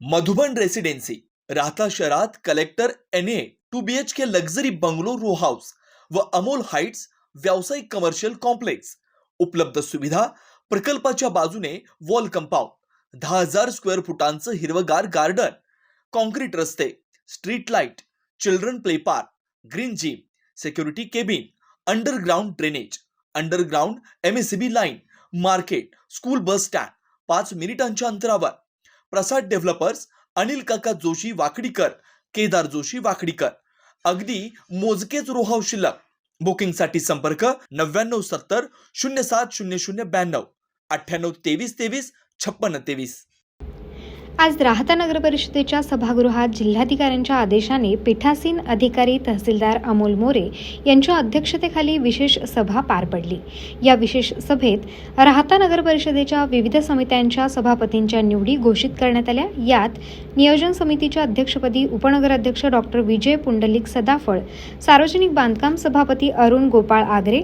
Madhuban residency Rahata शहरात collector NA 2 BHK luxury bungalow row house व Amol heights व्यावसायिक कमर्शियल कॉम्प्लेक्स. उपलब्ध सुविधा प्रकल्पाच्या बाजूने वॉल कंपाऊंड, 10,000 स्क्वेअर फुटांचं हिरवगार गार्डन, कॉन्क्रीट रस्ते, street light, children play park, green gym, security cabin, underground drainage, underground MSCB line, market, school bus stand 5 मिनिटांच्या अंतरावर. प्रसाद डेव्हलपर्स, अनिल काका जोशी वाकडीकर, केदार जोशी वाकडीकर. अगदी मोजकेच रो हाऊस शिल्लक. बुकिंगसाठी संपर्क 9970 070092 9823 23 56 23. आज राहता नगर परिषदेच्या सभागृहात जिल्हाधिकाऱ्यांच्या आदेशाने पीठासीन अधिकारी तहसीलदार अमोल मोरे यांच्या अध्यक्षतेखाली विशेष सभा पार पडली. या विशेष सभेत राहता नगर परिषदेच्या विविध समित्यांच्या सभापतींच्या निवडी घोषित करण्यात आल्या. यात नियोजन समितीच्या अध्यक्षपदी उपनगराध्यक्ष डॉक्टर विजय पुंडलिक सदाफळ, सार्वजनिक बांधकाम सभापती अरुण गोपाळ आगरे,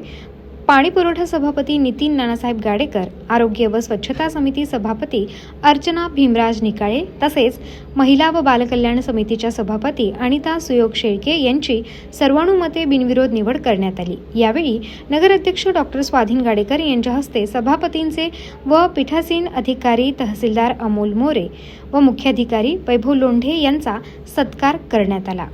पाणी पुरवठा सभापती नितीन नानासाहेब गाडेकर, आरोग्य व स्वच्छता समिती सभापती अर्चना भीमराज निकाळे तसेच महिला व बालकल्याण समितीच्या सभापती अनिता सुयोग शेळके यांची सर्वानुमते बिनविरोध निवड करण्यात आली. यावेळी नगराध्यक्ष डॉक्टर स्वाधीन गाडेकर यांच्या हस्ते सभापतींचे व पीठासीन अधिकारी तहसीलदार अमोल मोरे व मुख्याधिकारी वैभव लोंढे यांचा सत्कार करण्यात आला.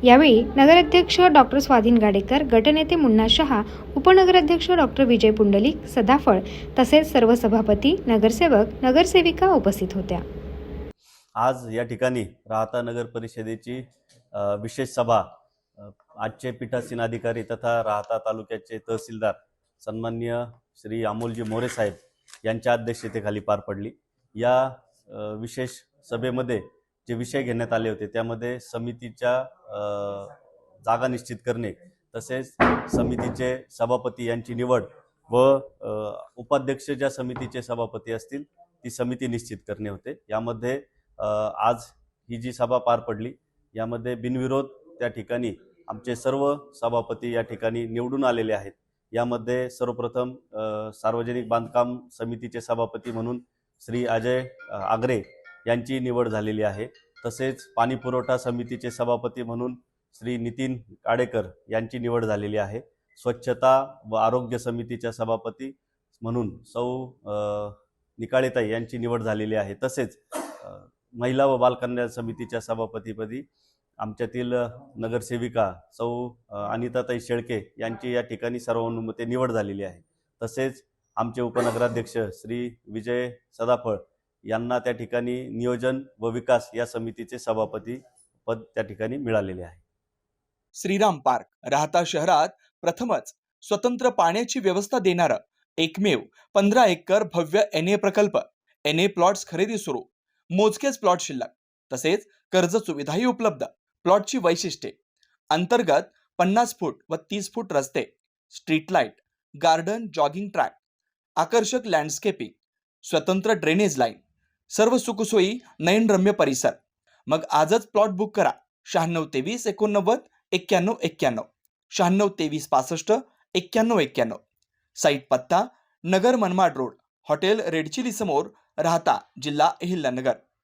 यावेळी नगराध्यक्ष डॉक्टर स्वाधीन गाडेकर, गटनेते मुन्ना शहा, उपनगराध्यक्ष डॉक्टर विजय पुंडलिक सदाफळ तसेच सर्व सभापती, नगरसेवक, नगरसेविका उपस्थित होत्या. आज या ठिकाणी राहता नगर परिषदेची विशेष सभा आजचे पीठासीन अधिकारी तथा राहता तालुक्याचे तहसीलदार सन्माननीय श्री अमोलजी मोरे साहेब यांच्या अध्यक्षतेखाली पार पडली. या विशेष सभेमध्ये जे विषय घेण्यात आले होते त्यामध्ये समितीच्या जागा निश्चित करणे, तसेच समितीचे सभापती यांची निवड व उपाध्यक्ष ज्या समितीचे सभापती असतील ती समिती निश्चित करणे होते. यामध्ये आज ही जी सभा पार पडली यामध्ये बिनविरोध त्या ठिकाणी आमचे सर्व सभापती या ठिकाणी निवडून आलेले आहेत. यामध्ये सर्वप्रथम सार्वजनिक बांधकाम समितीचे सभापती म्हणून श्री अजय आगरे यांची निवड झालेली आहे. तसेच पाणी पुरवठा समितीचे सभापती म्हणून श्री नितीन काडेकर यांची निवड झालेली आहे. स्वच्छता व आरोग्य समितीच्या सभापती म्हणून सौ निकाळेताई यांची निवड झालेली आहे. तसेच महिला व बालकल्याण समितीच्या सभापतीपदी आमच्यातील नगरसेविका सौ अनिताताई शेळके यांची या ठिकाणी सर्वानुमते निवड झालेली आहे. तसेच आमचे उपनगराध्यक्ष श्री विजय सदाफळ यांना त्या ठिकाणी नियोजन व विकास या समितीचे सभापती पद त्या ठिकाणी मिळालेले आहे. श्रीराम पार्क राहता शहरात प्रथमच स्वतंत्र पाण्याची व्यवस्था देणारा एकमेव 15 एकर भव्य NA प्रकल्प. NA प्लॉट्स खरेदी सुरू. मोजकेच प्लॉट शिल्लक. तसेच कर्ज सुविधाही उपलब्ध. प्लॉटची वैशिष्ट्ये: अंतर्गत 50 फूट व 30 फूट रस्ते, street light, garden, jogging track, आकर्षक लँडस्केपिंग, स्वतंत्र ड्रेनेज लाईन, सर्व सुखसोयी, नयनरम्य परिसर. मग आजच प्लॉट बुक करा. 9623 89 91 91, 9623 65 91 91. साईट पत्ता: Nagar Manmad road, hotel red chilli समोर, राहता, जिल्हा अहिल्यानगर.